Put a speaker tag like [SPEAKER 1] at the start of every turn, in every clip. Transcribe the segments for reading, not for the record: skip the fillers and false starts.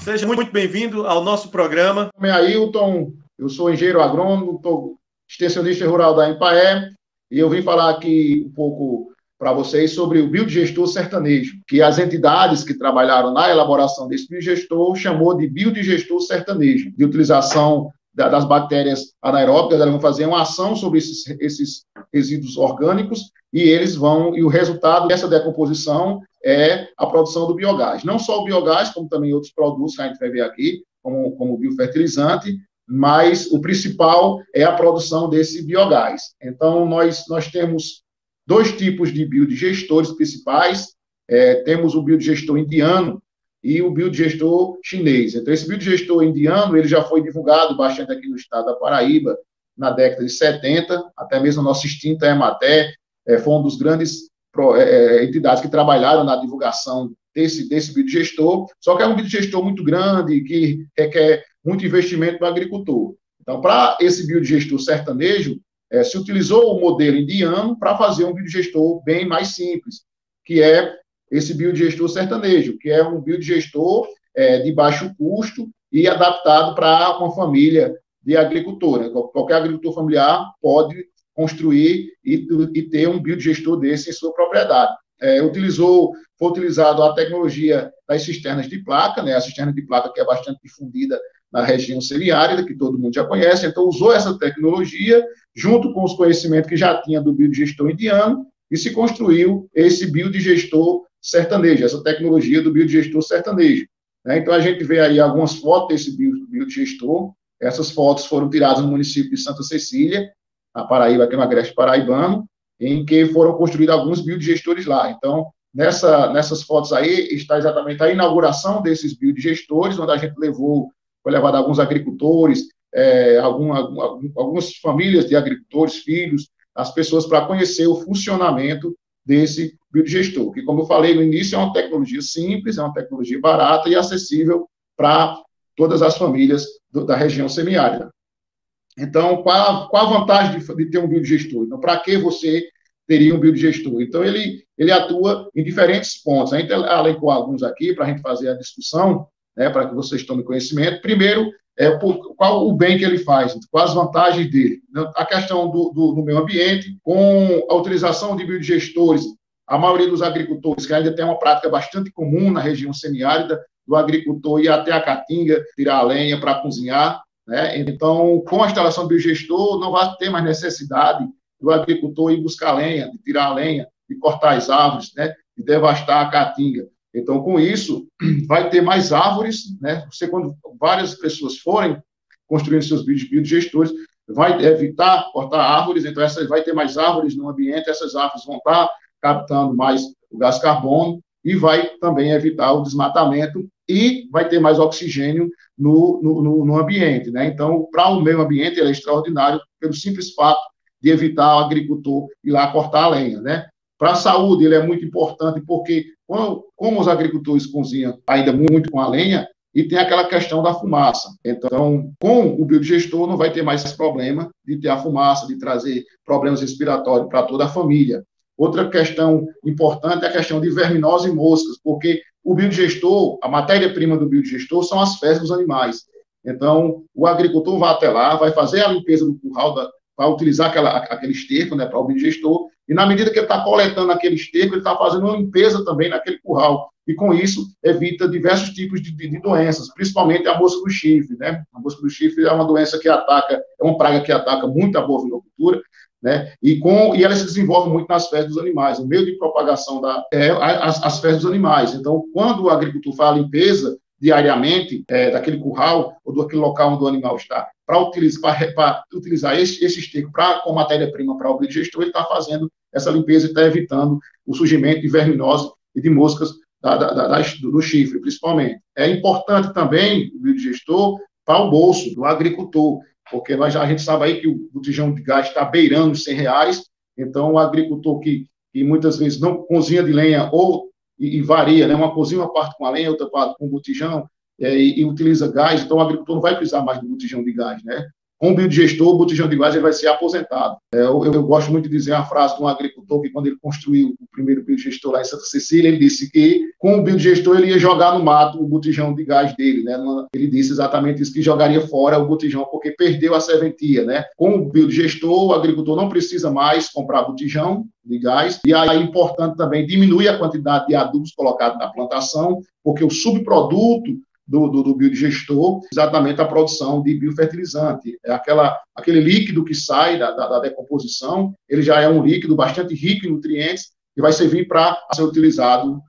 [SPEAKER 1] Seja muito bem-vindo ao nosso programa.
[SPEAKER 2] Meu nome é Ailton, eu sou engenheiro agrônomo, extensionista rural da Empaé, e eu vim falar aqui um pouco para vocês sobre o biodigestor sertanejo, que as entidades que trabalharam na elaboração desse biodigestor chamou de biodigestor sertanejo, de utilização das bactérias anaeróbicas. Elas vão fazer uma ação sobre esses resíduos orgânicos e o resultado dessa decomposição é a produção do biogás. Não só o biogás, como também outros produtos que a gente vai ver aqui, como o biofertilizante, mas o principal é a produção desse biogás. Então, nós temos dois tipos de biodigestores principais. Temos o biodigestor indiano e o biodigestor chinês. Então, esse biodigestor indiano, ele já foi divulgado bastante aqui no estado da Paraíba, na década de 70, até mesmo a nossa extinta Emater foi um dos grandes entidades que trabalharam na divulgação desse biodigestor, só que é um biodigestor muito grande, que requer muito investimento do agricultor. Então, para esse biodigestor sertanejo, se utilizou o modelo indiano para fazer um biodigestor bem mais simples, que é esse biodigestor sertanejo, que é um biodigestor de baixo custo e adaptado para uma família de agricultor, né? Qualquer agricultor familiar pode construir e ter um biodigestor desse em sua propriedade. Foi utilizado a tecnologia das cisternas de placa, né? A cisterna de placa que é bastante difundida na região semiárida, que todo mundo já conhece. Então, usou essa tecnologia, junto com os conhecimentos que já tinha do biodigestor indiano, e se construiu esse biodigestor sertanejo, essa tecnologia do biodigestor sertanejo, né? Então, a gente vê aí algumas fotos desse biodigestor. Essas fotos foram tiradas no município de Santa Cecília, na Paraíba, aqui no Agreste Paraibano, em que foram construídos alguns biodigestores lá. Então, nessas fotos aí, está exatamente a inauguração desses biodigestores, onde a gente foi levado alguns agricultores, algumas famílias de agricultores, filhos, as pessoas para conhecer o funcionamento desse biodigestor, que, como eu falei no início, é uma tecnologia simples, é uma tecnologia barata e acessível para todas as famílias da região semiárida. Então, qual a vantagem de ter um biodigestor? Então, para que você teria um biodigestor? Então, ele atua em diferentes pontos. A gente elencou alguns aqui para a gente fazer a discussão, né, para que vocês tomem conhecimento. Primeiro, qual o bem que ele faz, quais as vantagens dele. A questão do meio ambiente, com a utilização de biodigestores, a maioria dos agricultores, que ainda tem uma prática bastante comum na região semiárida, do agricultor ir até a caatinga, tirar a lenha para cozinhar, né? Então, com a instalação do biogestor, não vai ter mais necessidade do agricultor ir buscar lenha, de tirar a lenha, de cortar as árvores, né? De devastar a caatinga. Então, com isso, vai ter mais árvores, né? Quando várias pessoas forem construindo seus biodigestores, vai evitar cortar árvores, então vai ter mais árvores no ambiente, essas árvores vão estar captando mais o gás carbono e vai também evitar o desmatamento e vai ter mais oxigênio no ambiente, né? Então, para o meio ambiente, ele é extraordinário pelo simples fato de evitar o agricultor ir lá cortar a lenha, né? Para a saúde, ele é muito importante porque, como os agricultores cozinham ainda muito com a lenha, e tem aquela questão da fumaça. Então, com o biodigestor, não vai ter mais esse problema de ter a fumaça, de trazer problemas respiratórios para toda a família. Outra questão importante é a questão de verminose e moscas, porque o biodigestor, a matéria-prima do biodigestor são as fezes dos animais. Então, o agricultor vai até lá, vai fazer a limpeza do curral, vai utilizar aquele esterco, né, para o biodigestor, e na medida que ele está coletando aquele esterco, ele está fazendo uma limpeza também naquele curral, e com isso evita diversos tipos de doenças, principalmente a mosca do chifre, né? A mosca do chifre é uma doença que ataca, é uma praga que ataca muito a bovinocultura, né? E ela se desenvolve muito nas fezes dos animais, o meio de propagação as fezes dos animais. Então, quando o agricultor faz a limpeza diariamente daquele curral ou daquele local onde o animal está, para utilizar esse esterco como matéria-prima para o biodigestor, ele está fazendo essa limpeza e está evitando o surgimento de verminose e de moscas do chifre, principalmente. É importante também o biodigestor para o bolso do agricultor, porque a gente sabe aí que o botijão de gás está beirando os R$100, então o agricultor que muitas vezes não cozinha de lenha e varia, né? Uma cozinha uma parte com a lenha, outra parte com o botijão, e utiliza gás, então o agricultor não vai precisar mais do botijão de gás, né? com o biodigestor, o botijão de gás ele vai ser aposentado. Eu gosto muito de dizer uma frase de um agricultor que, quando ele construiu o primeiro biodigestor lá em Santa Cecília, ele disse que, com o biodigestor, ele ia jogar no mato o botijão de gás dele, né? Ele disse exatamente isso, que jogaria fora o botijão, porque perdeu a serventia, né? Com o biodigestor, o agricultor não precisa mais comprar botijão de gás, e aí é importante também diminuir a quantidade de adubos colocados na plantação, porque o subproduto do biodigestor, exatamente a produção de biofertilizante. É aquele líquido que sai da decomposição, ele já é um líquido bastante rico em nutrientes e vai servir para ser utilizado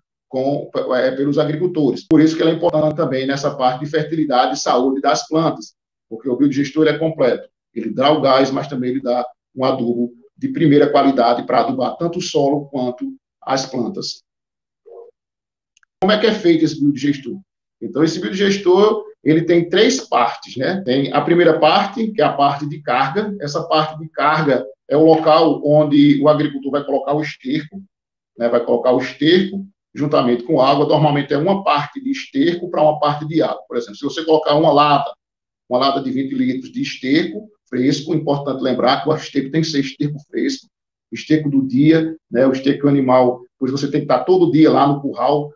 [SPEAKER 2] pelos agricultores. Por isso que ele é importante também nessa parte de fertilidade e saúde das plantas, porque o biodigestor é completo. Ele dá o gás, mas também ele dá um adubo de primeira qualidade para adubar tanto o solo quanto as plantas. Como é que é feito esse biodigestor? Então, esse biodigestor, ele tem 3 partes, né? Tem a primeira parte, que é a parte de carga. Essa parte de carga é o local onde o agricultor vai colocar o esterco, né? Vai colocar o esterco juntamente com água. Normalmente é uma parte de esterco para uma parte de água. Por exemplo, se você colocar uma lata de 20 litros de esterco fresco, importante lembrar que o esterco tem que ser esterco fresco, o esterco do dia, né? O esterco animal, pois você tem que estar todo dia lá no curral,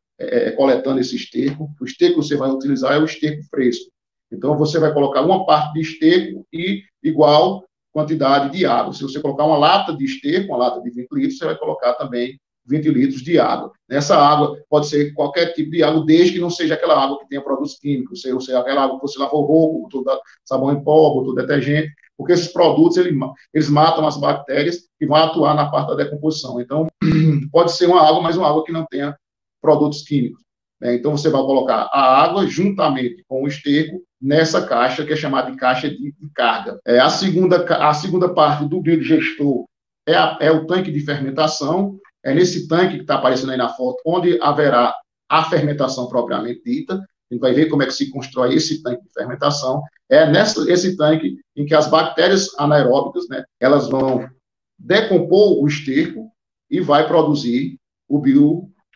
[SPEAKER 2] coletando esse esterco. O esterco que você vai utilizar é o esterco fresco. Então, você vai colocar uma parte de esterco e igual quantidade de água. Se você colocar uma lata de esterco, uma lata de 20 litros, você vai colocar também 20 litros de água. Essa água pode ser qualquer tipo de água, desde que não seja aquela água que tenha produtos químicos, ou seja, aquela água que você lavou roupa, botou sabão em pó, botou detergente, porque esses produtos, eles matam as bactérias que vão atuar na parte da decomposição. Então, pode ser uma água, mas uma água que não tenha produtos químicos. Então, você vai colocar a água juntamente com o esterco nessa caixa, que é chamada de caixa de carga. A segunda parte do biodigestor é o tanque de fermentação. É nesse tanque que está aparecendo aí na foto, onde haverá a fermentação propriamente dita. A gente vai ver como é que se constrói esse tanque de fermentação. É esse tanque em que as bactérias anaeróbicas, né, elas vão decompor o esterco e vai produzir o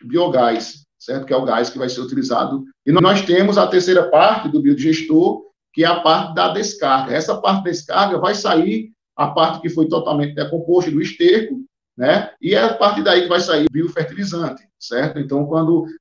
[SPEAKER 2] biogás, certo? Que é o gás que vai ser utilizado. E nós temos a terceira parte do biodigestor, que é a parte da descarga. Essa parte da descarga vai sair a parte que foi totalmente decomposta do esterco, né? E é a partir daí que vai sair o biofertilizante, certo? Então,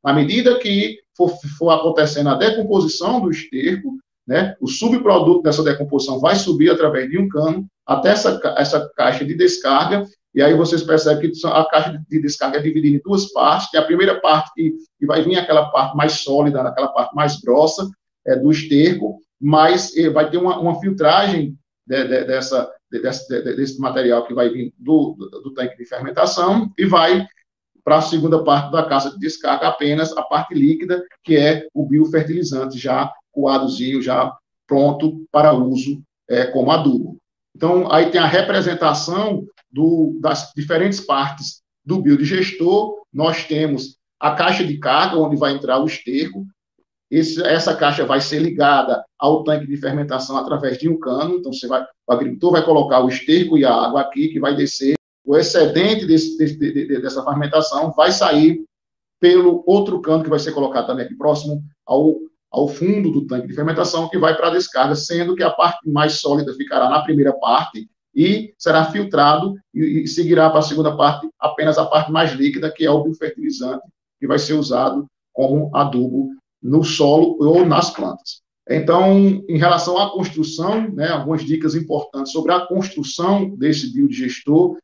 [SPEAKER 2] à medida que for acontecendo a decomposição do esterco, né, o subproduto dessa decomposição vai subir através de um cano até essa caixa de descarga. E aí vocês percebem que a caixa de descarga é dividida em 2 partes, que é a primeira parte que vai vir aquela parte mais sólida, aquela parte mais grossa do esterco, mas vai ter uma filtragem desse material que vai vir do tanque de fermentação e vai para a segunda parte da caixa de descarga apenas a parte líquida, que é o biofertilizante já coadozinho, já pronto para uso como adubo. Então, aí tem a representação das diferentes partes do biodigestor. Nós temos a caixa de carga, onde vai entrar o esterco. Essa caixa vai ser ligada ao tanque de fermentação através de um cano. Então, o agricultor vai colocar o esterco e a água aqui, que vai descer. O excedente dessa fermentação vai sair pelo outro cano, que vai ser colocado também aqui próximo ao fundo do tanque de fermentação, que vai para a descarga, sendo que a parte mais sólida ficará na primeira parte e será filtrado e seguirá para a segunda parte apenas a parte mais líquida, que é o biofertilizante, que vai ser usado como adubo no solo ou nas plantas. Então, em relação à construção, né, algumas dicas importantes sobre a construção desse biodigestor.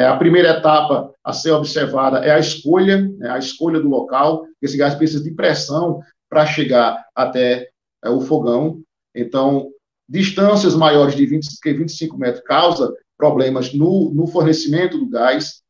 [SPEAKER 2] A primeira etapa a ser observada é a escolha, né, a escolha do local. Esse gás precisa de pressão para chegar até o fogão. Então, distâncias maiores de 25 metros causa problemas no fornecimento do gás.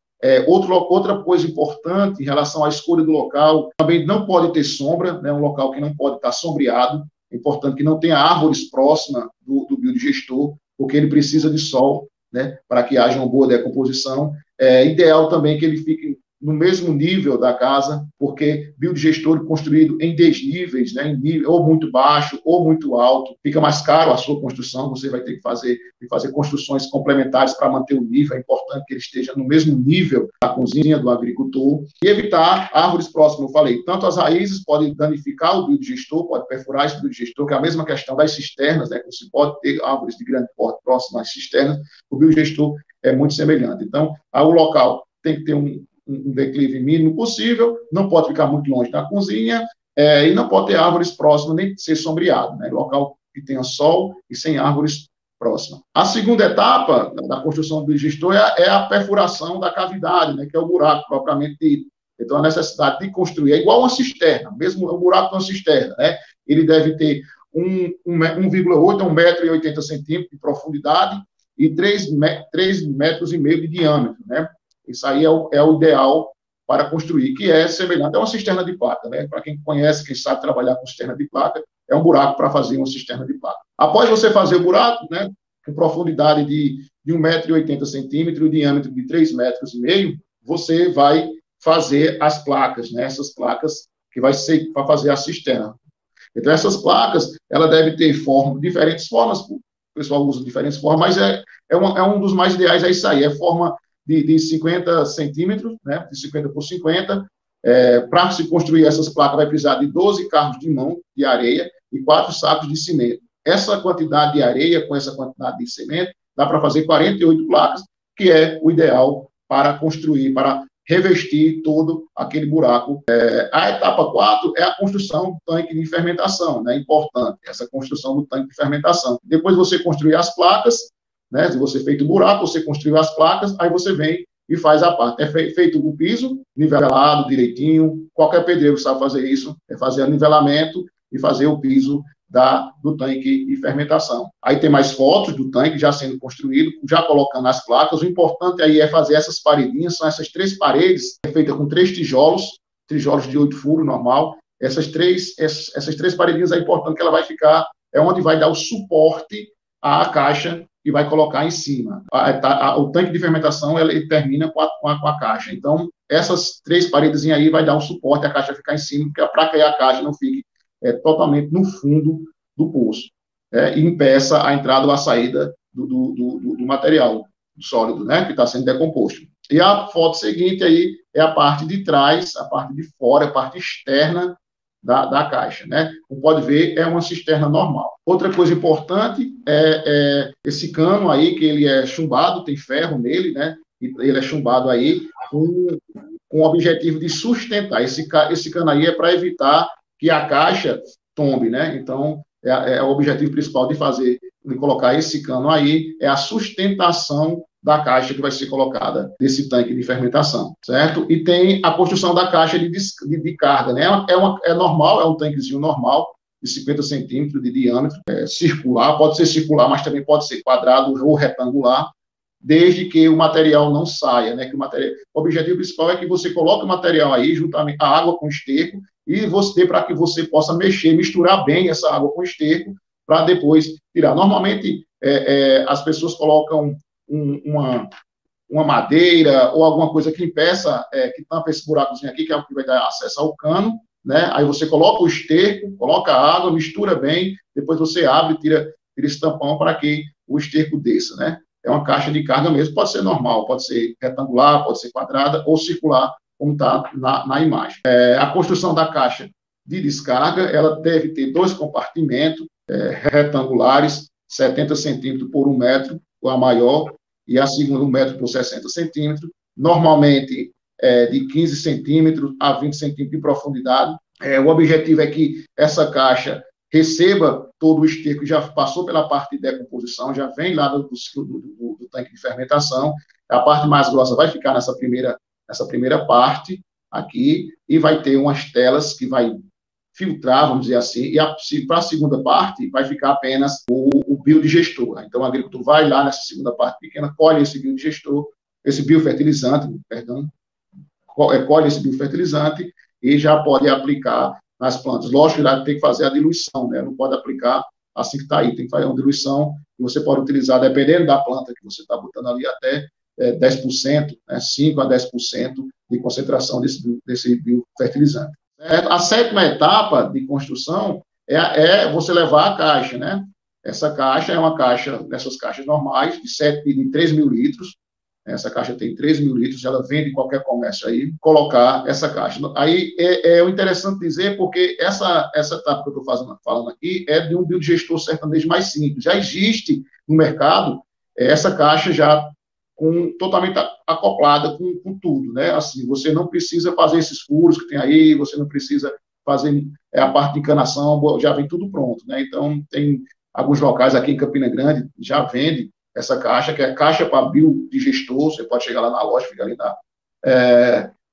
[SPEAKER 2] Outra coisa importante em relação à escolha do local, também não pode ter sombra, né, um local que não pode estar sombreado. É importante que não tenha árvores próximas do biodigestor, porque ele precisa de sol, né, para que haja uma boa decomposição. É ideal também que ele fique no mesmo nível da casa, porque biodigestor construído em desníveis, né, em nível, ou muito baixo ou muito alto, fica mais caro a sua construção, você vai ter que fazer construções complementares para manter o nível, é importante que ele esteja no mesmo nível da cozinha do agricultor, e evitar árvores próximas, eu falei, tanto as raízes podem danificar o biodigestor, pode perfurar esse biodigestor, que é a mesma questão das cisternas, né, que você pode ter árvores de grande porte próximas às cisternas, o biodigestor é muito semelhante. Então, o local tem que ter um declive mínimo possível, não pode ficar muito longe da cozinha, e não pode ter árvores próximas, nem ser sombreado, né? Local que tenha sol e sem árvores próximas. A segunda etapa da construção do digestor é a perfuração da cavidade, né? Que é o buraco propriamente dito. Então, a necessidade de construir é igual uma cisterna, mesmo o buraco de uma cisterna, né? Ele deve ter 1,8 a 1,80 m de profundidade e 3,5 metros de diâmetro, né? Isso aí é o ideal para construir, que é semelhante a uma cisterna de placa, né? Para quem conhece, quem sabe trabalhar com cisterna de placa, é um buraco para fazer uma cisterna de placa. Após você fazer o buraco, né, com profundidade de 1,80 m e diâmetro de 3,5 metros, você vai fazer as placas, né? Essas placas que vai ser para fazer a cisterna. Então, essas placas, ela deve ter diferentes formas, o pessoal usa diferentes formas, mas é um dos mais ideais, é isso aí, é forma de 50 centímetros, né, de 50 por 50. Para se construir essas placas, vai precisar de 12 carros de mão de areia e 4 sacos de cimento. Essa quantidade de areia com essa quantidade de cimento, dá para fazer 48 placas, que é o ideal para construir, para revestir todo aquele buraco. A etapa 4 é a construção do tanque de fermentação, né, importante, essa construção do tanque de fermentação. Depois você construir as placas, né? Se você feito o buraco, você construiu as placas, aí você vem e faz a parte. É feito o piso, nivelado direitinho, qualquer pedreiro sabe fazer isso, é fazer o nivelamento e fazer o piso do tanque de fermentação. Aí tem mais fotos do tanque já sendo construído, já colocando as placas. O importante aí é fazer essas paredinhas, são essas 3 paredes, feitas com 3 tijolos de 8 furos, normal. Essas três paredinhas é importante que ela vai ficar, é onde vai dar o suporte à caixa e vai colocar em cima. O tanque de fermentação ele termina com a caixa. Então, essas 3 paredes aí vai dar um suporte, a caixa ficar em cima, para que a caixa não fique totalmente no fundo do poço, e impeça a entrada ou a saída do material do sólido, né, que está sendo decomposto. E a foto seguinte aí é a parte de trás, a parte de fora, a parte externa da caixa, né? Como pode ver, é uma cisterna normal. Outra coisa importante é esse cano aí, que ele é chumbado, tem ferro nele, né? E ele é chumbado aí com o objetivo de sustentar. Esse cano aí é para evitar que a caixa tombe, né? Então, o objetivo principal de colocar esse cano aí é a sustentação da caixa que vai ser colocada nesse tanque de fermentação, certo? E tem a construção da caixa de carga, né? É normal, é um tanquezinho normal, de 50 centímetros de diâmetro, circular, pode ser circular, mas também pode ser quadrado ou retangular, desde que o material não saia, né? O objetivo principal é que você coloque o material aí, juntamente a água com esterco, e para que você possa misturar bem essa água com esterco, para depois tirar. Normalmente, as pessoas colocam uma madeira ou alguma coisa que impeça, que tampa esse buracozinho aqui, que é o que vai dar acesso ao cano, né? Aí você coloca o esterco, coloca a água, mistura bem, depois você abre e tira esse tampão para que o esterco desça, né? É uma caixa de carga mesmo, pode ser normal, pode ser retangular, pode ser quadrada ou circular, como está na imagem. A construção da caixa de descarga, ela deve ter 2 compartimentos retangulares, 70 centímetros por 1 metro, a maior, e a segunda 1 metro por 60 centímetros, normalmente de 15 centímetros a 20 centímetros de profundidade. O objetivo é que essa caixa receba todo o esterco que já passou pela parte de decomposição, já vem lá do tanque de fermentação. A parte mais grossa vai ficar nessa primeira parte aqui, e vai ter umas telas que vai filtrar, vamos dizer assim, e para a segunda parte vai ficar apenas o biodigestor. Então, o agricultor vai lá nessa segunda parte pequena, colhe esse biodigestor, esse biofertilizante, colhe esse biofertilizante e já pode aplicar nas plantas. Lógico que vai ter que fazer a diluição, né? Não pode aplicar assim que está aí, tem que fazer uma diluição, e você pode utilizar, dependendo da planta que você está botando ali, até 10%, né, 5% a 10% de concentração desse biofertilizante. A sétima etapa de construção é você levar a caixa, né? Essa caixa é uma caixa, dessas caixas normais, de 3 mil litros. Essa caixa tem 3 mil litros, ela vende em qualquer comércio aí, colocar essa caixa. Aí é interessante dizer, porque essa etapa que eu estou falando aqui é de um biodigestor sertanejo mais simples. Já existe no mercado essa caixa já totalmente acoplada com tudo, né? Assim, você não precisa fazer esses furos que tem aí, você não precisa fazer a parte de encanação, já vem tudo pronto, né? Então, tem alguns locais aqui em Campina Grande já vende essa caixa, que é caixa para biodigestor, você pode chegar lá na loja, fica ali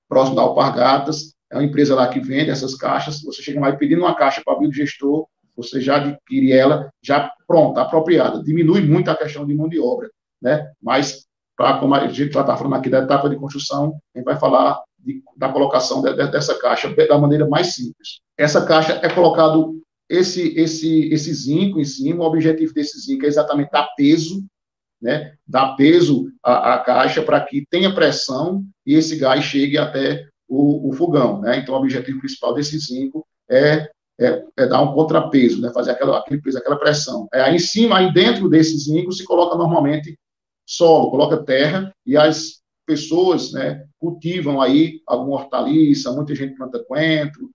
[SPEAKER 2] próximo da Alpargatas, é uma empresa lá que vende essas caixas, você chega lá e pedindo uma caixa para biodigestor, você já adquire ela já pronta, apropriada, diminui muito a questão de mão de obra, né? Mas, como a gente já está falando aqui da etapa de construção, a gente vai falar da colocação dessa caixa da maneira mais simples. Essa caixa é colocado esse zinco em cima, o objetivo desse zinco é exatamente dar peso, né? Dar peso à caixa para que tenha pressão e esse gás chegue até o fogão, né? Então, o objetivo principal desse zinco é dar um contrapeso, né? Fazer aquele peso, aquela pressão. Aí em cima, aí dentro desse zinco, se coloca normalmente solo, coloca terra, e as pessoas, né, cultivam aí alguma hortaliça, muita gente planta coentro,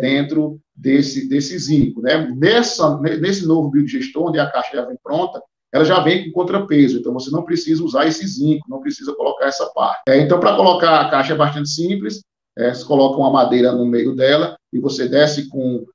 [SPEAKER 2] dentro desse zinco, né? Nesse novo biodigestor, onde a caixa já vem pronta, ela já vem com contrapeso, então você não precisa usar esse zinco, não precisa colocar essa parte. Então, para colocar a caixa é bastante simples, você coloca uma madeira no meio dela e você desce com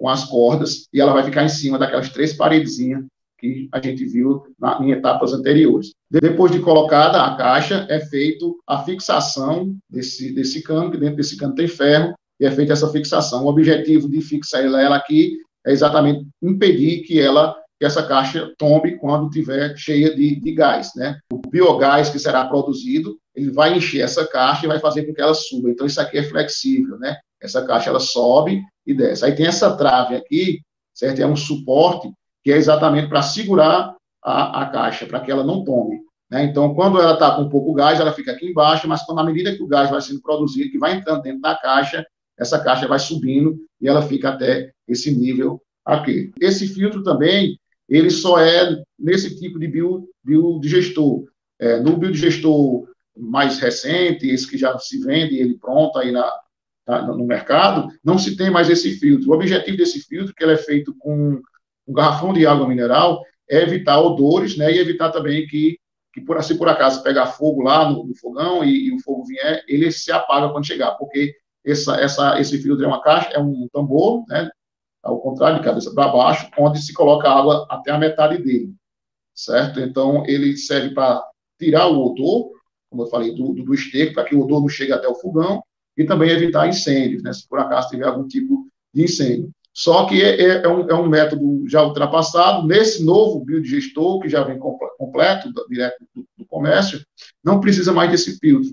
[SPEAKER 2] as cordas e ela vai ficar em cima daquelas 3 paredezinhas que a gente viu em etapas anteriores. Depois de colocada a caixa, é feito a fixação desse cano, que dentro desse cano tem ferro, e é feita essa fixação. O objetivo de fixar ela aqui é exatamente impedir que essa caixa tombe quando estiver cheia de gás, né? O biogás que será produzido, ele vai encher essa caixa e vai fazer com que ela suba. Então, isso aqui é flexível, né? Essa caixa, ela sobe e desce. Aí tem essa trave aqui, certo? É um suporte que é exatamente para segurar a caixa, para que ela não tombe, né? Então, quando ela está com pouco gás, ela fica aqui embaixo, mas quando, à medida que o gás vai sendo produzido, que vai entrando dentro da caixa, essa caixa vai subindo e ela fica até esse nível aqui. Esse filtro também, ele só é nesse tipo de biodigestor. No biodigestor mais recente, esse que já se vende, ele pronto aí no mercado, não se tem mais esse filtro. O objetivo desse filtro, que ele é feito com um garrafão de água mineral, é evitar odores, né, e evitar também que se por acaso pegar fogo lá no fogão e o fogo vier, ele se apaga quando chegar, porque esse filtro é uma caixa, é um tambor, né, ao contrário, de cabeça para baixo, onde se coloca água até a metade dele, certo? Então, ele serve para tirar o odor, como eu falei, do esterco, para que o odor não chegue até o fogão, e também evitar incêndios, né, se por acaso tiver algum tipo de incêndio. Só que é um método já ultrapassado. Nesse novo biodigestor, que já vem completo, direto do comércio, não precisa mais desse filtro.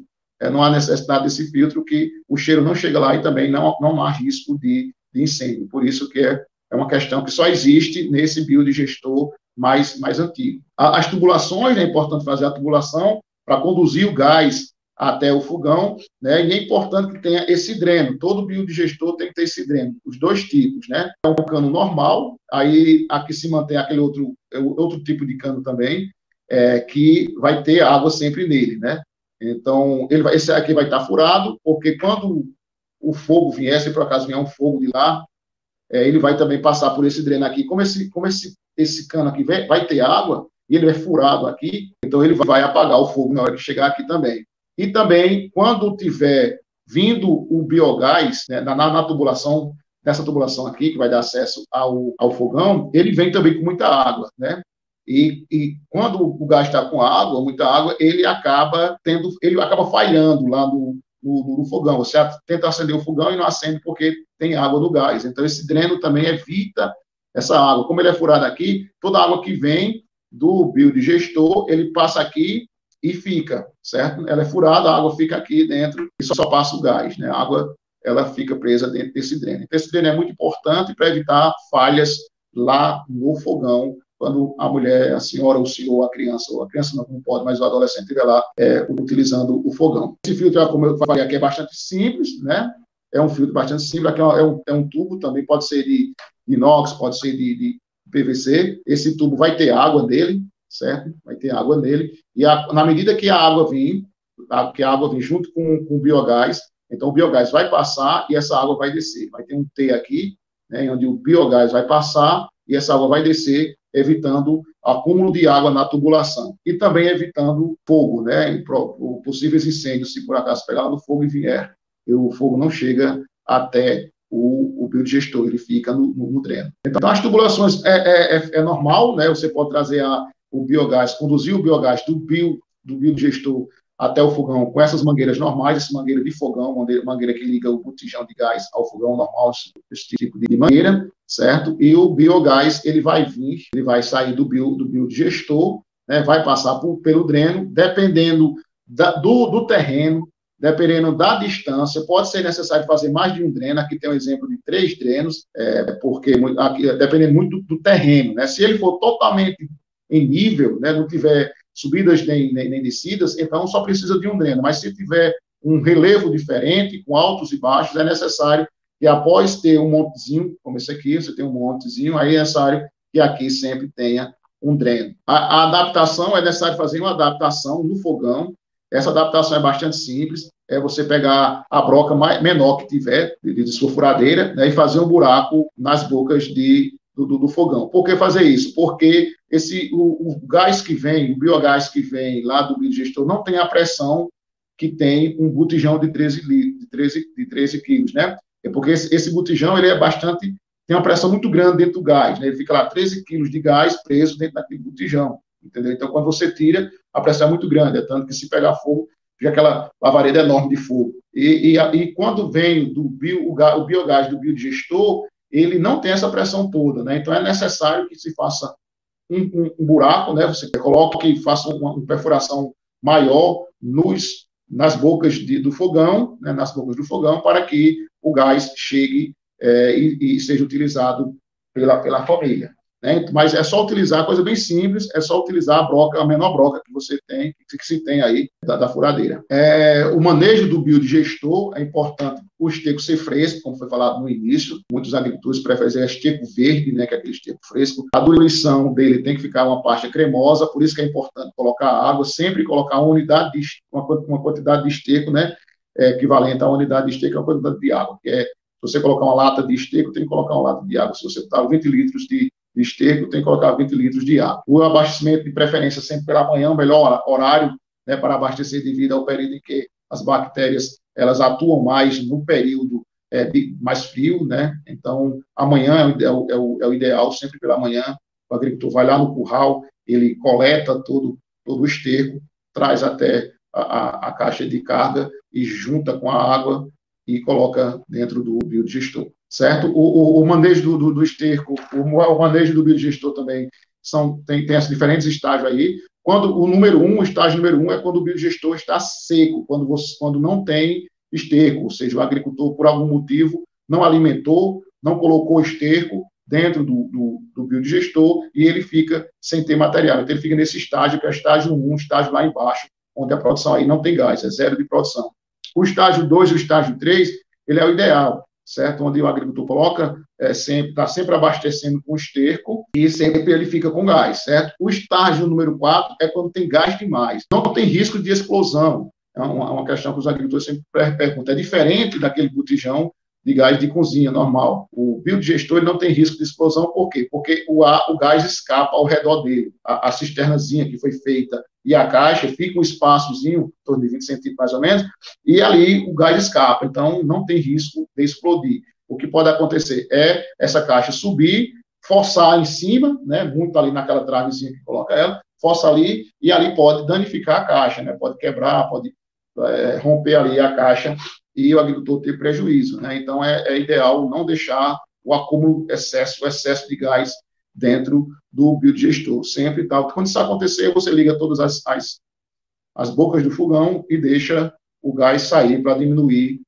[SPEAKER 2] Não há necessidade desse filtro, que o cheiro não chega lá e também não há risco de incêndio. Por isso que é uma questão que só existe nesse biodigestor mais antigo. As tubulações, é importante fazer a tubulação para conduzir o gás até o fogão, né? E é importante que tenha esse dreno. Todo biodigestor tem que ter esse dreno, os 2 tipos, né? É um cano normal, aí aqui se mantém aquele outro tipo de cano também, que vai ter água sempre nele, né? Então, esse aqui vai estar furado, porque quando o fogo vier, se por acaso vier um fogo de lá, ele vai também passar por esse dreno aqui. Como esse cano aqui vai ter água, e ele é furado aqui, então ele vai apagar o fogo na hora que chegar aqui também. E também, quando tiver vindo o biogás, né, na tubulação, nessa tubulação aqui, que vai dar acesso ao fogão, ele vem também com muita água, né? E quando o gás está com água, muita água, ele acaba falhando lá no fogão. Você tenta acender o fogão e não acende porque tem água no gás. Então, esse dreno também evita essa água. Como ele é furado aqui, toda a água que vem do biodigestor, ele passa aqui e fica, certo? Ela é furada, a água fica aqui dentro e só passa o gás, né? A água, ela fica presa dentro desse dreno. Então, esse dreno é muito importante para evitar falhas lá no fogão, quando a mulher, a senhora, o senhor, a criança não pode, mas o adolescente estiver lá utilizando o fogão. Esse filtro, como eu falei aqui, é bastante simples, né? É um filtro bastante simples, aqui é um tubo, também pode ser de inox, pode ser de PVC. Esse tubo vai ter água nele, certo? Vai ter água nele, e na medida que a água vir junto com o biogás, então o biogás vai passar e essa água vai descer. Vai ter um T aqui, né, onde o biogás vai passar e essa água vai descer, evitando acúmulo de água na tubulação. E também evitando fogo, né, possíveis incêndios, se por acaso pegar no fogo e vier. O fogo não chega até o biodigestor, ele fica no dreno. Então, as tubulações é normal, né, você pode trazer o biogás, conduzir o biogás do biodigestor até o fogão com essas mangueiras normais, essa mangueira de fogão, mangueira que liga o botijão de gás ao fogão normal, esse tipo de mangueira, certo? E o biogás, ele vai sair do biodigestor, né, vai passar pelo dreno, dependendo do terreno, dependendo da distância, pode ser necessário fazer mais de um dreno. Aqui tem um exemplo de 3 drenos, porque dependendo muito do terreno, né? Se ele for totalmente em nível, né, não tiver subidas nem descidas, então só precisa de um dreno. Mas se tiver um relevo diferente, com altos e baixos, é necessário que após ter um montezinho, como esse aqui, você tem um montezinho, aí é necessário que aqui sempre tenha um dreno. A adaptação, é necessário fazer uma adaptação no fogão. Essa adaptação é bastante simples, é você pegar a broca menor que tiver, de sua furadeira, né, e fazer um buraco nas bocas do fogão. Por que fazer isso? Porque o gás que vem, o biogás que vem lá do biodigestor não tem a pressão que tem um botijão de 13 quilos, né? É porque esse botijão, ele tem uma pressão muito grande dentro do gás, né? Ele fica lá 13 quilos de gás preso dentro daquele botijão, entendeu? Então, quando você tira, a pressão é muito grande, é tanto que se pegar fogo, fica aquela lavareda enorme de fogo. E quando vem o biogás do biodigestor, ele não tem essa pressão toda, né? Então, é necessário que se faça um buraco, né? Você coloque e faça uma perfuração maior nas bocas do fogão, né? Nas bocas do fogão, para que o gás chegue e seja utilizado pela família. Né? Mas é só utilizar, coisa bem simples, é só utilizar a menor broca que você tem, que se tem aí da furadeira. O manejo do biodigestor é importante o esterco ser fresco, como foi falado no início. Muitos agricultores preferem esterco verde, né, que é aquele esterco fresco. A diluição dele tem que ficar uma parte cremosa, por isso que é importante colocar água, sempre colocar uma quantidade de esterco, né, equivalente à unidade de esterco, a uma quantidade de água. Se você colocar uma lata de esterco, tem que colocar uma lata de água. Se você botar 20 litros de esterco, tem que colocar 20 litros de água. O abastecimento, de preferência, sempre pela manhã, o melhor horário, né, para abastecer devido ao período em que as bactérias elas atuam mais no período mais frio, né? Então, amanhã é o ideal, sempre pela manhã. O agricultor vai lá no curral, ele coleta todo o esterco, traz até a caixa de carga e junta com a água e coloca dentro do biodigestor, certo? O manejo do esterco, o manejo do biodigestor também tem esses diferentes estágios aí. O estágio número 1 é quando o biodigestor está seco, quando não tem esterco, ou seja, o agricultor, por algum motivo, não alimentou, não colocou esterco dentro do biodigestor e ele fica sem ter material. Então, ele fica nesse estágio, que é o estágio 1, estágio lá embaixo, onde a produção aí não tem gás, é zero de produção. O estágio 2 e o estágio 3, ele é o ideal, certo? Onde o agricultor está sempre abastecendo com esterco e sempre ele fica com gás, certo? O estágio número 4 é quando tem gás demais. Não tem risco de explosão. É uma questão que os agricultores sempre perguntam. É diferente daquele botijão de gás de cozinha normal. O biodigestor ele não tem risco de explosão, por quê? Porque o gás escapa ao redor dele. A cisternazinha que foi feita e a caixa, fica um espaçozinho, em torno de 20 centímetros mais ou menos, e ali o gás escapa, então não tem risco de explodir. O que pode acontecer é essa caixa subir, forçar em cima, né, muito ali naquela travezinha que coloca ela, força ali, e ali pode danificar a caixa, né, pode quebrar, pode romper ali a caixa, e o agricultor ter prejuízo, né? Então, é ideal não deixar o acúmulo, o excesso de gás dentro do biodigestor, sempre tal. Quando isso acontecer, você liga todas as bocas do fogão e deixa o gás sair para diminuir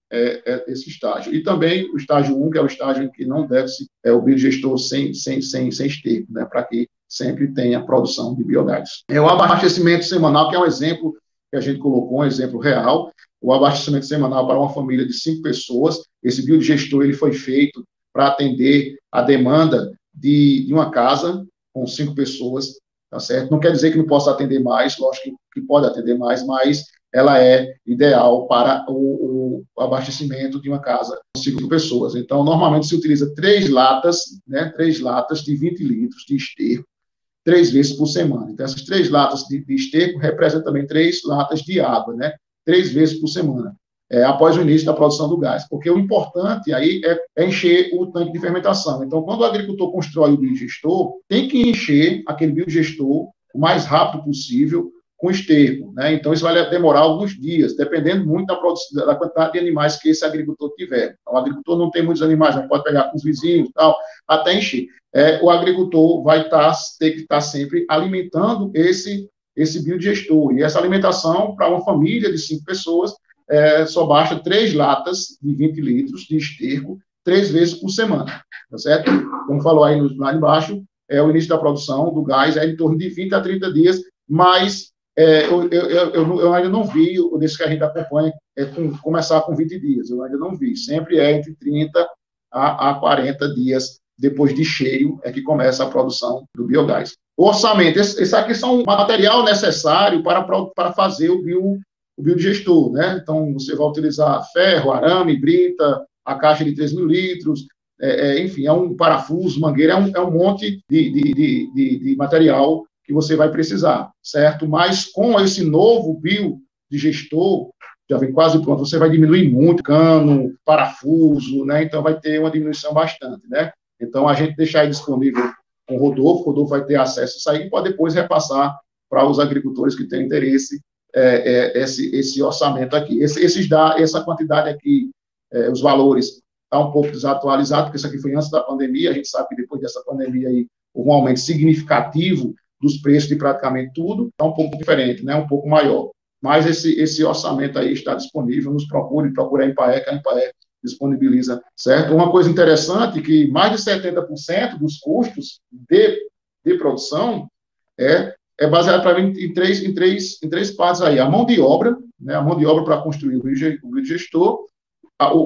[SPEAKER 2] esse estágio. E também o estágio 1, que é o estágio em que não deve-se o biodigestor sem esterco, né? Para que sempre tenha produção de biogás. É o abastecimento semanal, que é um exemplo que a gente colocou, um exemplo real. O abastecimento semanal para uma família de 5 pessoas, esse biodigestor ele foi feito para atender a demanda de uma casa com 5 pessoas, tá certo? Não quer dizer que não possa atender mais, lógico que pode atender mais, mas ela é ideal para o abastecimento de uma casa com 5 pessoas. Então, normalmente se utiliza 3 latas, né, 3 latas de 20 litros de esterco, 3 vezes por semana. Então, essas 3 latas de esterco representam também 3 latas de água, né, 3 vezes por semana, após o início da produção do gás. Porque o importante aí é encher o tanque de fermentação. Então, quando o agricultor constrói o biodigestor, tem que encher aquele biodigestor o mais rápido possível com esterco, né? Então, isso vai demorar alguns dias, dependendo muito da quantidade de animais que esse agricultor tiver. Então, o agricultor não tem muitos animais, não pode pegar com os vizinhos e tal, até encher. O agricultor vai ter que estar sempre alimentando esse biodigestor. E essa alimentação, para uma família de 5 pessoas, só basta 3 latas de 20 litros de esterco, 3 vezes por semana, tá certo? Como falou aí lá embaixo, o início da produção do gás é em torno de 20 a 30 dias, mas eu ainda não vi, desse que a gente acompanha, começar com 20 dias, eu ainda não vi. Sempre entre 30 a 40 dias depois de cheio que começa a produção do biogás. O orçamento, esse aqui são o material necessário para fazer o biodigestor, né? Então, você vai utilizar ferro, arame, brita, a caixa de 3.000 litros, enfim, um parafuso, mangueira, é um monte de material que você vai precisar, certo? Mas com esse novo biodigestor, já vem quase pronto, você vai diminuir muito cano, parafuso, né? Então vai ter uma diminuição bastante, né? Então a gente deixar aí disponível com o Rodolfo vai ter acesso a isso aí e pode depois repassar para os agricultores que têm interesse esse orçamento aqui. Essa quantidade aqui, os valores, está um pouco desatualizado, porque isso aqui foi antes da pandemia, a gente sabe que depois dessa pandemia aí houve um aumento significativo dos preços de praticamente tudo, está um pouco diferente, né? Um pouco maior. Mas esse orçamento aí está disponível, nos procure a Empaer, que a Empaer disponibiliza, certo? Uma coisa interessante, que mais de 70% dos custos de produção é baseado para mim em três partes aí. A mão de obra, né? A mão de obra para construir o biodigestor,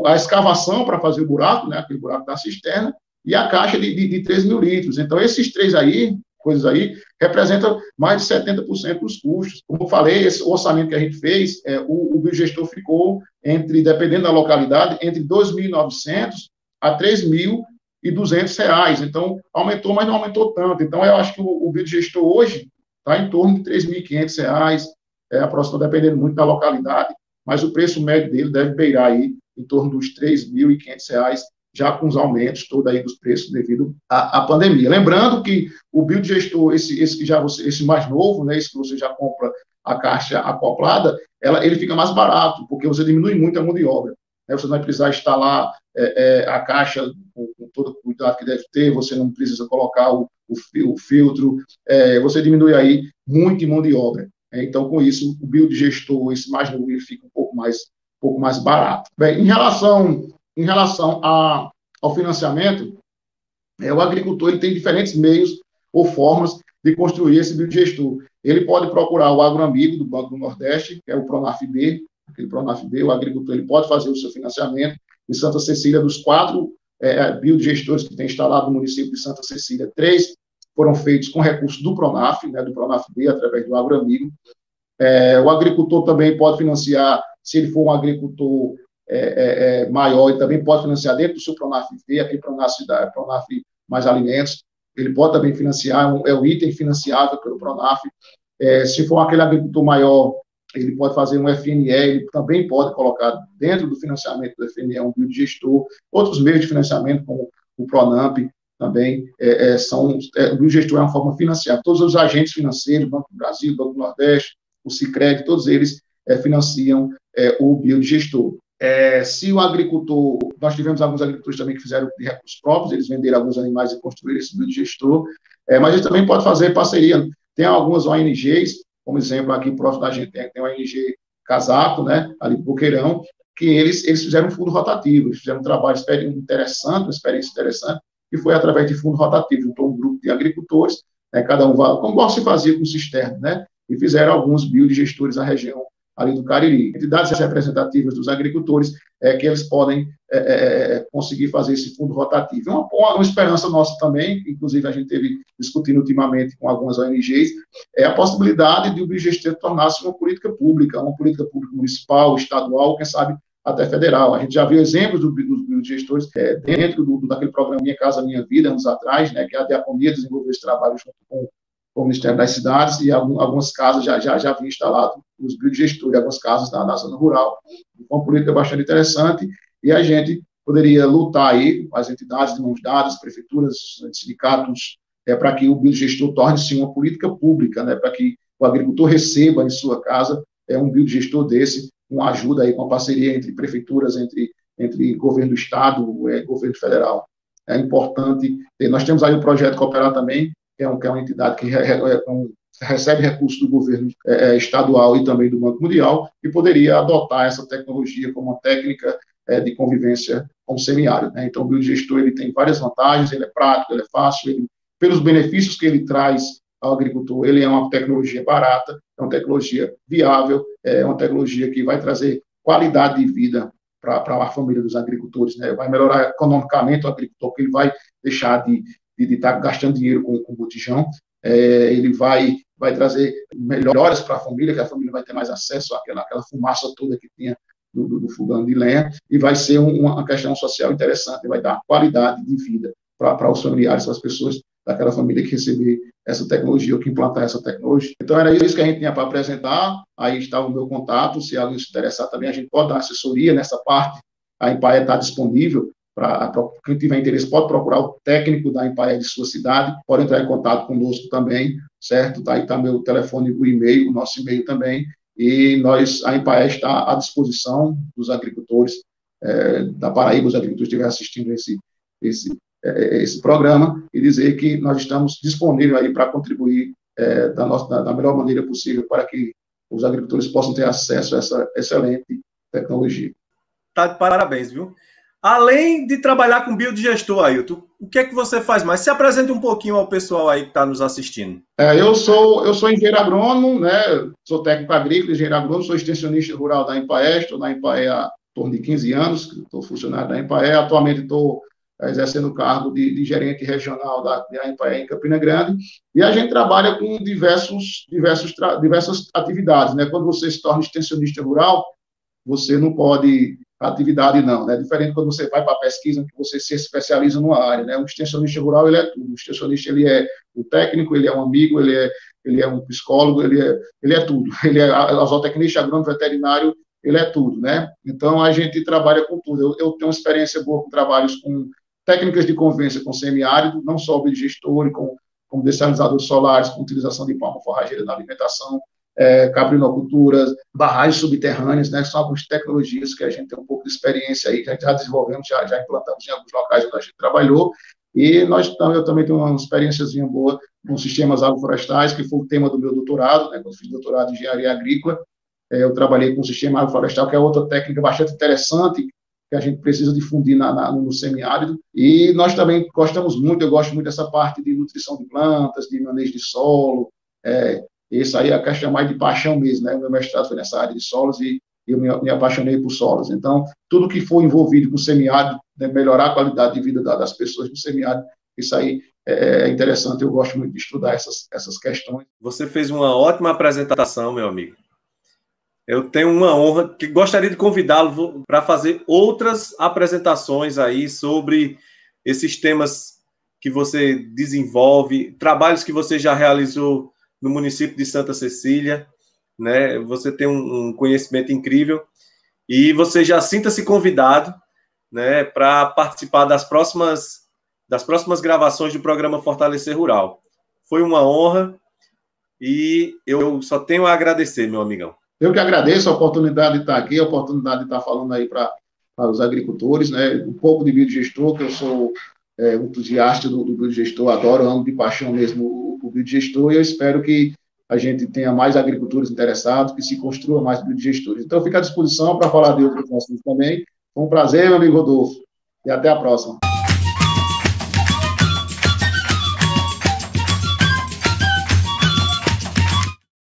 [SPEAKER 2] a escavação para fazer o buraco, né? Aquele buraco da cisterna, e a caixa de 3.000 litros. Então, esses coisas aí, representam mais de 70% dos custos. Como eu falei, esse orçamento que a gente fez, o biodigestor ficou, dependendo da localidade, entre R$ 2.900 a R$ 3.200. Então, aumentou, mas não aumentou tanto. Então, eu acho que o biodigestor hoje está em torno de R$ 3.500, aproximadamente, dependendo muito da localidade, mas o preço médio dele deve beirar aí em torno dos R$ 3.500, já com os aumentos todos aí dos preços devido à pandemia. Lembrando que o biodigestor, esse mais novo, né, esse que você já compra a caixa acoplada, ele fica mais barato, porque você diminui muito a mão de obra. Né, você não vai precisar instalar a caixa com todo o cuidado que deve ter, você não precisa colocar o filtro, você diminui aí muito em mão de obra. Então, com isso, o biodigestor, esse mais novo, ele fica um pouco mais barato. Bem, em relação ao financiamento, o agricultor ele tem diferentes meios ou formas de construir esse biodigestor. Ele pode procurar o Agroamigo do Banco do Nordeste, que é o Pronaf-B, o agricultor ele pode fazer o seu financiamento. Em Santa Cecília, dos 4 biodigestores que tem instalado no município de Santa Cecília, 3 foram feitos com recursos do Pronaf, né, do Pronaf-B, através do Agroamigo. O agricultor também pode financiar, se ele for um agricultor maior, ele também pode financiar dentro do seu Pronaf-B, aquele Pronaf Mais Alimentos, ele pode também financiar, é um item financiável pelo Pronaf. Se for aquele agricultor maior, ele pode fazer um FNE, ele também pode colocar dentro do financiamento do FNE um biodigestor, outros meios de financiamento, como o Pronamp, também o biogestor é uma forma financiada. Todos os agentes financeiros, Banco do Brasil, Banco do Nordeste, o Sicredi, todos eles financiam o biodigestor. Se o agricultor, nós tivemos alguns agricultores também que fizeram de recursos próprios, eles venderam alguns animais e construíram esse biodigestor, mas ele também pode fazer parceria. Tem algumas ONGs, como exemplo, aqui próximo da gente tem a ONG Casaco, né, ali do Boqueirão, que eles fizeram um fundo rotativo, eles fizeram um trabalho interessante, uma experiência interessante, que foi através de fundo rotativo, juntou um grupo de agricultores, né, cada um, como se fazia com cisterna, né, e fizeram alguns biodigestores na região ali do Cariri. Entidades representativas dos agricultores, que eles podem conseguir fazer esse fundo rotativo. É uma esperança nossa também, inclusive a gente teve discutindo ultimamente com algumas ONGs, é a possibilidade de o biogestor tornar-se uma política pública municipal, estadual, quem sabe até federal. A gente já viu exemplos dos biogestores dentro daquele programa Minha Casa Minha Vida, anos atrás, né, que a Diaconia desenvolveu esse trabalho junto com o Ministério das Cidades, e algumas casas já havia instalado os biogestores, algumas casas na zona rural. Foi uma política bastante interessante, e a gente poderia lutar aí, as entidades de mãos dadas, prefeituras, sindicatos, para que o biodigestor torne-se uma política pública, né, para que o agricultor receba em sua casa um biodigestor desse, com ajuda aí, com a parceria entre prefeituras, entre governo do estado, governo federal. É importante. Nós temos aí o projeto Cooperar também, que é uma entidade que recebe recursos do governo estadual e também do Banco Mundial, e poderia adotar essa tecnologia como uma técnica de convivência com o semiárido, né? Então, o biodigestor ele tem várias vantagens, ele é prático, ele é fácil, pelos benefícios que ele traz ao agricultor, ele é uma tecnologia barata, é uma tecnologia viável, é uma tecnologia que vai trazer qualidade de vida para a família dos agricultores, né? Vai melhorar economicamente o agricultor, porque ele vai deixar de estar gastando dinheiro com botijão, ele vai trazer melhoras para a família, que a família vai ter mais acesso àquela fumaça toda que tinha do fogão de lenha, e vai ser uma questão social interessante, vai dar qualidade de vida para os familiares, para as pessoas daquela família que receber essa tecnologia ou que implantar essa tecnologia. Então, era isso que a gente tinha para apresentar. Aí está o meu contato, se alguém se interessar também, a gente pode dar assessoria nessa parte. A Empae está disponível para quem tiver interesse, pode procurar o técnico da Empae de sua cidade, pode entrar em contato conosco também, certo? Aí está meu telefone, o e-mail, o nosso e-mail também, e a Empae está à disposição dos agricultores da Paraíba, os agricultores que estiverem assistindo esse programa, e dizer que nós estamos disponíveis aí para contribuir da melhor maneira possível para que os agricultores possam ter acesso a essa excelente tecnologia.
[SPEAKER 1] Tá de parabéns, viu? Além de trabalhar com biodigestor, Ailton, o que é que você faz mais? Se apresente um pouquinho ao pessoal aí que está nos assistindo.
[SPEAKER 2] Eu sou engenheiro agrônomo, né? Sou técnico agrícola, engenheiro agrônomo, sou extensionista rural da Empae, estou na Empae há torno de 15 anos, estou funcionário da Empae, atualmente estou exercendo o cargo de gerente regional da Empae em Campina Grande, e a gente trabalha com diversas atividades, né? Quando você se torna extensionista rural, você não pode atividade não, né? Diferente quando você vai para a pesquisa, que você se especializa numa área, né? O extensionista rural, ele é tudo. O extensionista, ele é o técnico, ele é um amigo, ele é um psicólogo, ele é tudo. Ele é zootecnista, agrônomo, veterinário, ele é tudo, né? Então, a gente trabalha com tudo. Eu tenho uma experiência boa com trabalhos com técnicas de convivência com semiárido, não só o biodigestor, como dessalinizadores solares, com utilização de palma forrageira na alimentação, caprinoculturas, barragens subterrâneas, né, que são algumas tecnologias que a gente tem um pouco de experiência aí, que a gente já desenvolvemos, já implantamos em alguns locais onde a gente trabalhou, e eu também tenho uma experiênciazinha boa com sistemas agroflorestais, que foi o tema do meu doutorado, né, quando eu fiz doutorado em engenharia agrícola, eu trabalhei com o sistema agroflorestal, que é outra técnica bastante interessante, que a gente precisa difundir no semiárido, e nós também eu gosto muito dessa parte de nutrição de plantas, de manejo de solo, isso aí é a questão mais de paixão mesmo, né? O meu mestrado foi nessa área de solos e eu me apaixonei por solos. Então, tudo que for envolvido com o semiárido, né, melhorar a qualidade de vida das pessoas no semiárido, isso aí é interessante, eu gosto muito de estudar essas questões.
[SPEAKER 1] Você fez uma ótima apresentação, meu amigo. Eu tenho uma honra, que gostaria de convidá-lo para fazer outras apresentações aí sobre esses temas que você desenvolve, trabalhos que você já realizou no município de Santa Cecília, né? Você tem um conhecimento incrível e você já sinta-se convidado, né, para participar das próximas gravações do programa Fortalecer Rural. Foi uma honra e eu só tenho a agradecer, meu amigão.
[SPEAKER 2] Eu que agradeço a oportunidade de estar aqui, a oportunidade de estar falando aí para os agricultores, né? Um pouco de biodigestor, que eu sou entusiasta do biodigestor, adoro, amo de paixão mesmo o biodigestor, e eu espero que a gente tenha mais agricultores interessados, que se construa mais biodigestores. Então, fico à disposição para falar de outros assuntos também. Foi um prazer, meu amigo Rodolfo, e até a próxima.